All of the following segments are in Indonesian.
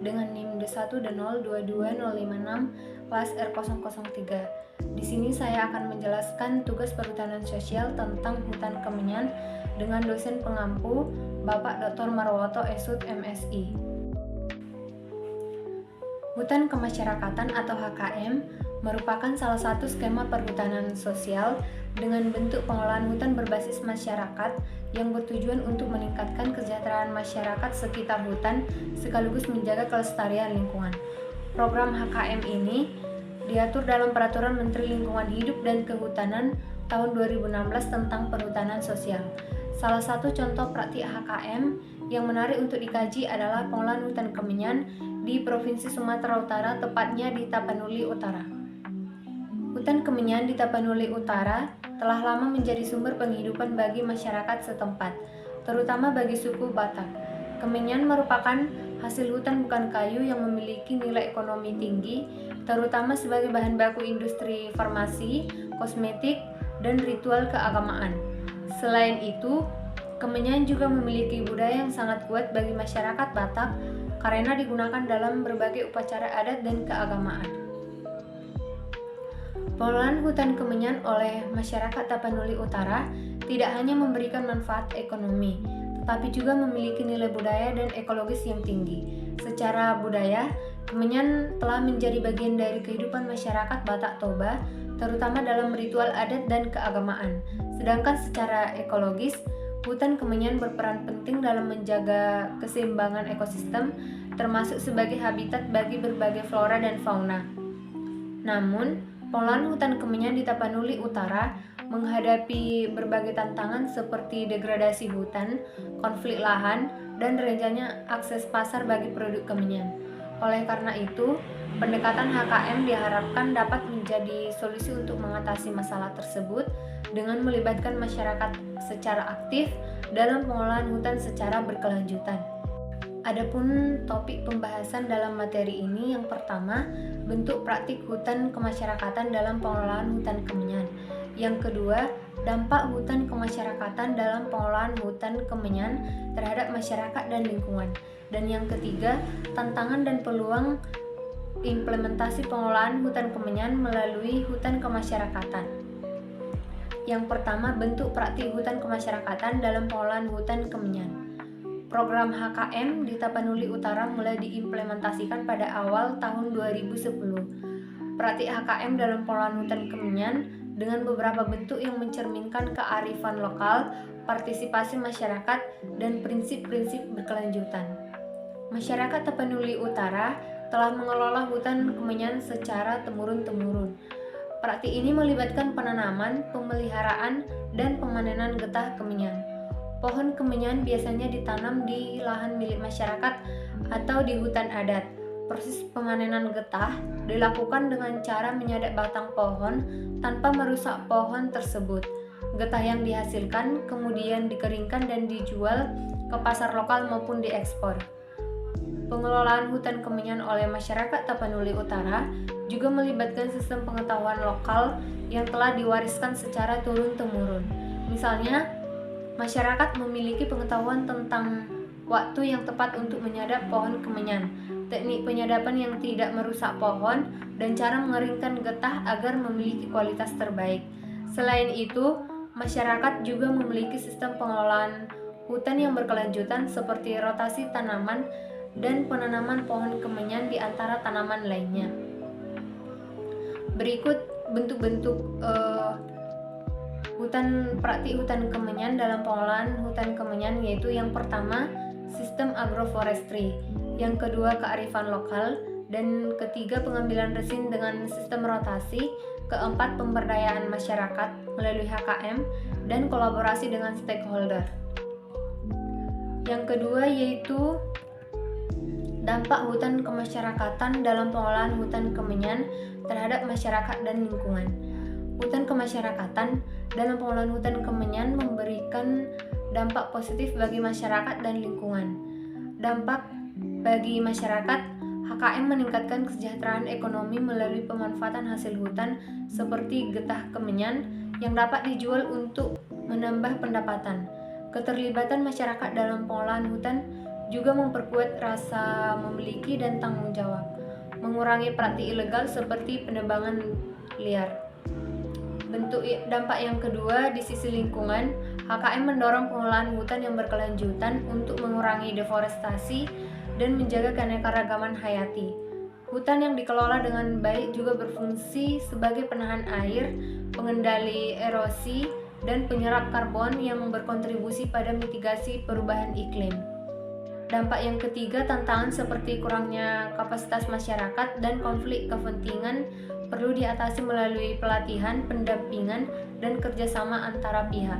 dengan NIM D1D0220556 kelas R003. Di sini saya akan menjelaskan tugas perhutanan sosial tentang hutan kemenyan dengan dosen pengampu Bapak Dr. Marwoto Esut MSI. Hutan kemasyarakatan atau HKM merupakan salah satu skema perhutanan sosial dengan bentuk pengelolaan hutan berbasis masyarakat yang bertujuan untuk meningkatkan kesejahteraan masyarakat sekitar hutan sekaligus menjaga kelestarian lingkungan. Program HKM ini diatur dalam Peraturan Menteri Lingkungan Hidup dan Kehutanan tahun 2016 tentang perhutanan sosial. Salah satu contoh praktik HKM yang menarik untuk dikaji adalah pengelolaan hutan kemenyan di Provinsi Sumatera Utara, tepatnya di Tapanuli Utara. Hutan kemenyan di Tapanuli Utara telah lama menjadi sumber penghidupan bagi masyarakat setempat, terutama bagi suku Batak. Kemenyan merupakan hasil hutan bukan kayu yang memiliki nilai ekonomi tinggi, terutama sebagai bahan baku industri farmasi, kosmetik, dan ritual keagamaan. Selain itu, kemenyan juga memiliki budaya yang sangat kuat bagi masyarakat Batak karena digunakan dalam berbagai upacara adat dan keagamaan. Pengelolaan hutan kemenyan oleh masyarakat Tapanuli Utara tidak hanya memberikan manfaat ekonomi, tetapi juga memiliki nilai budaya dan ekologis yang tinggi. Secara budaya, kemenyan telah menjadi bagian dari kehidupan masyarakat Batak Toba, terutama dalam ritual adat dan keagamaan. Sedangkan secara ekologis, hutan kemenyan berperan penting dalam menjaga keseimbangan ekosistem, termasuk sebagai habitat bagi berbagai flora dan fauna. Namun, pengelolaan hutan kemenyan di Tapanuli Utara menghadapi berbagai tantangan seperti degradasi hutan, konflik lahan, dan rencananya akses pasar bagi produk kemenyan. Oleh karena itu, pendekatan HKM diharapkan dapat menjadi solusi untuk mengatasi masalah tersebut dengan melibatkan masyarakat secara aktif dalam pengelolaan hutan secara berkelanjutan. Adapun topik pembahasan dalam materi ini yang pertama, bentuk praktik hutan kemasyarakatan dalam pengelolaan hutan kemenyan. Yang kedua, dampak hutan kemasyarakatan dalam pengelolaan hutan kemenyan terhadap masyarakat dan lingkungan. Dan yang ketiga, tantangan dan peluang implementasi pengelolaan hutan kemenyan melalui hutan kemasyarakatan. Yang pertama, bentuk praktik hutan kemasyarakatan dalam pengelolaan hutan kemenyan. Program HKM di Tapanuli Utara mulai diimplementasikan pada awal tahun 2010. Praktik HKM dalam pengelolaan hutan kemenyan dengan beberapa bentuk yang mencerminkan kearifan lokal, partisipasi masyarakat, dan prinsip-prinsip berkelanjutan. Masyarakat Tapanuli Utara telah mengelola hutan kemenyan secara temurun-temurun. Praktik ini melibatkan penanaman, pemeliharaan, dan pemanenan getah kemenyan. Pohon kemenyan biasanya ditanam di lahan milik masyarakat atau di hutan adat. Proses pemanenan getah dilakukan dengan cara menyadap batang pohon tanpa merusak pohon tersebut. Getah yang dihasilkan kemudian dikeringkan dan dijual ke pasar lokal maupun diekspor. Pengelolaan hutan kemenyan oleh masyarakat Tapanuli Utara juga melibatkan sistem pengetahuan lokal yang telah diwariskan secara turun-temurun. Misalnya, masyarakat memiliki pengetahuan tentang waktu yang tepat untuk menyadap pohon kemenyan, teknik penyadapan yang tidak merusak pohon, dan cara mengeringkan getah agar memiliki kualitas terbaik. Selain itu, masyarakat juga memiliki sistem pengelolaan hutan yang berkelanjutan seperti rotasi tanaman dan penanaman pohon kemenyan di antara tanaman lainnya. Berikut bentuk-bentuk praktik hutan kemenyan dalam pengelolaan hutan kemenyan, yaitu yang pertama, sistem agroforestry, yang kedua, kearifan lokal, dan ketiga, pengambilan resin dengan sistem rotasi, keempat, pemberdayaan masyarakat melalui HKM, dan kolaborasi dengan stakeholder. Yang kedua yaitu dampak hutan kemasyarakatan dalam pengelolaan hutan kemenyan terhadap masyarakat dan lingkungan. Hutan kemasyarakatan dalam pengelolaan hutan kemenyan memberikan dampak positif bagi masyarakat dan lingkungan. Dampak bagi masyarakat, HKM meningkatkan kesejahteraan ekonomi melalui pemanfaatan hasil hutan seperti getah kemenyan yang dapat dijual untuk menambah pendapatan. Keterlibatan masyarakat dalam pengelolaan hutan juga memperkuat rasa memiliki dan tanggung jawab, mengurangi praktik ilegal seperti penebangan liar. Bentuk dampak yang kedua di sisi lingkungan, HKM mendorong pengelolaan hutan yang berkelanjutan untuk mengurangi deforestasi dan menjaga keanekaragaman hayati. Hutan yang dikelola dengan baik juga berfungsi sebagai penahan air, pengendali erosi, dan penyerap karbon yang berkontribusi pada mitigasi perubahan iklim. Dampak yang ketiga, tantangan seperti kurangnya kapasitas masyarakat dan konflik kepentingan perlu diatasi melalui pelatihan, pendampingan, dan kerjasama antara pihak.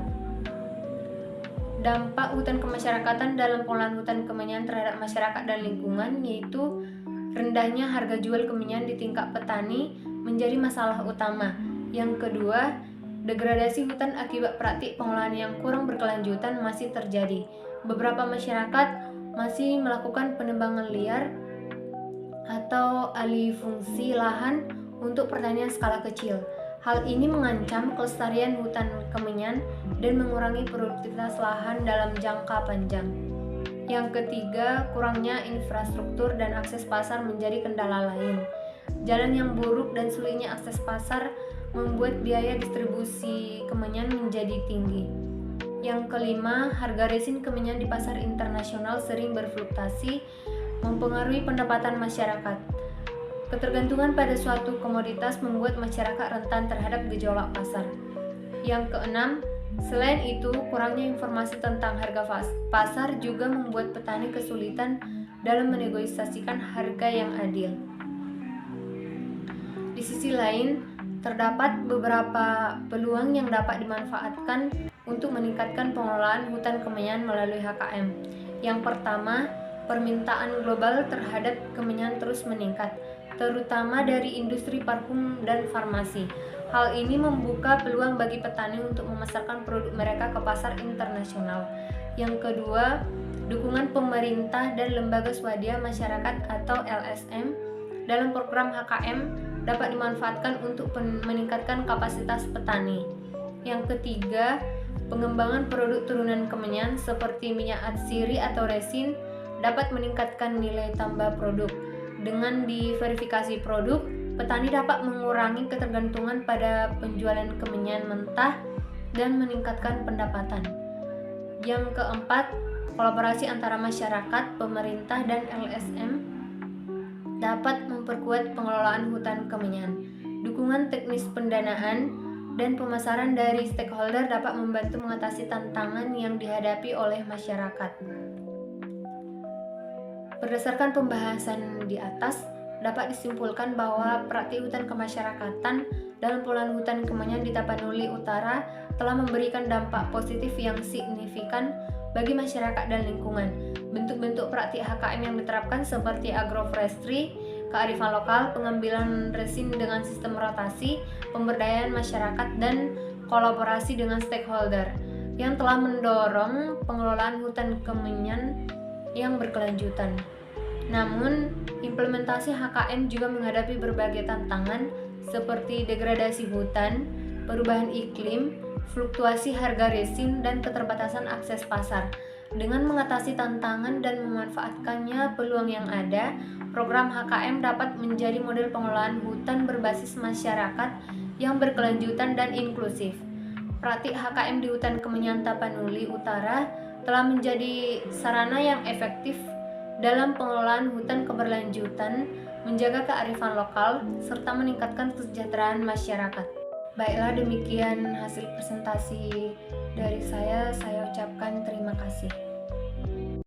Dampak hutan kemasyarakatan dalam pengelolaan hutan kemenyan terhadap masyarakat dan lingkungan, yaitu rendahnya harga jual kemenyan di tingkat petani menjadi masalah utama. Yang kedua, degradasi hutan akibat praktik pengelolaan yang kurang berkelanjutan masih terjadi. Beberapa masyarakat masih melakukan penebangan liar atau alih fungsi lahan untuk pertanian skala kecil. Hal ini mengancam kelestarian hutan kemenyan dan mengurangi produktivitas lahan dalam jangka panjang. Yang ketiga, kurangnya infrastruktur dan akses pasar menjadi kendala lain. Jalan yang buruk dan sulitnya akses pasar membuat biaya distribusi kemenyan menjadi tinggi. Yang kelima, harga resin kemenyan di pasar internasional sering berfluktuasi, mempengaruhi pendapatan masyarakat. Ketergantungan pada suatu komoditas membuat masyarakat rentan terhadap gejolak pasar. Yang keenam, selain itu, kurangnya informasi tentang harga pasar juga membuat petani kesulitan dalam menegosiasikan harga yang adil. Di sisi lain, terdapat beberapa peluang yang dapat dimanfaatkan untuk meningkatkan pengelolaan hutan kemenyan melalui HKM. Yang pertama, permintaan global terhadap kemenyan terus meningkat, terutama dari industri parfum dan farmasi. Hal ini membuka peluang bagi petani untuk memasarkan produk mereka ke pasar internasional. Yang kedua, dukungan pemerintah dan lembaga swadaya masyarakat atau LSM dalam program HKM dapat dimanfaatkan untuk meningkatkan kapasitas petani. Yang ketiga, pengembangan produk turunan kemenyan seperti minyak atsiri atau resin dapat meningkatkan nilai tambah produk. Dengan diverifikasi produk, petani dapat mengurangi ketergantungan pada penjualan kemenyan mentah dan meningkatkan pendapatan. Yang keempat, kolaborasi antara masyarakat, pemerintah, dan LSM dapat memperkuat pengelolaan hutan kemenyan. Dukungan teknis pendanaan dan pemasaran dari stakeholder dapat membantu mengatasi tantangan yang dihadapi oleh masyarakat. Berdasarkan pembahasan di atas, dapat disimpulkan bahwa praktik hutan kemasyarakatan dalam pengelolaan hutan kemenyan di Tapanuli Utara telah memberikan dampak positif yang signifikan bagi masyarakat dan lingkungan. Bentuk-bentuk praktik HKM yang diterapkan seperti agroforestry, kearifan lokal, pengambilan resin dengan sistem rotasi, pemberdayaan masyarakat, dan kolaborasi dengan stakeholder yang telah mendorong pengelolaan hutan kemenyan yang berkelanjutan. Namun, implementasi HKM juga menghadapi berbagai tantangan seperti degradasi hutan, perubahan iklim, fluktuasi harga resin, dan keterbatasan akses pasar. Dengan mengatasi tantangan dan memanfaatkannya peluang yang ada, program HKM dapat menjadi model pengelolaan hutan berbasis masyarakat yang berkelanjutan dan inklusif. Praktik HKM di hutan kemenyan Tapanuli Utara telah menjadi sarana yang efektif dalam pengelolaan hutan keberlanjutan, menjaga kearifan lokal, serta meningkatkan kesejahteraan masyarakat. Baiklah, demikian hasil presentasi dari saya ucapkan terima kasih.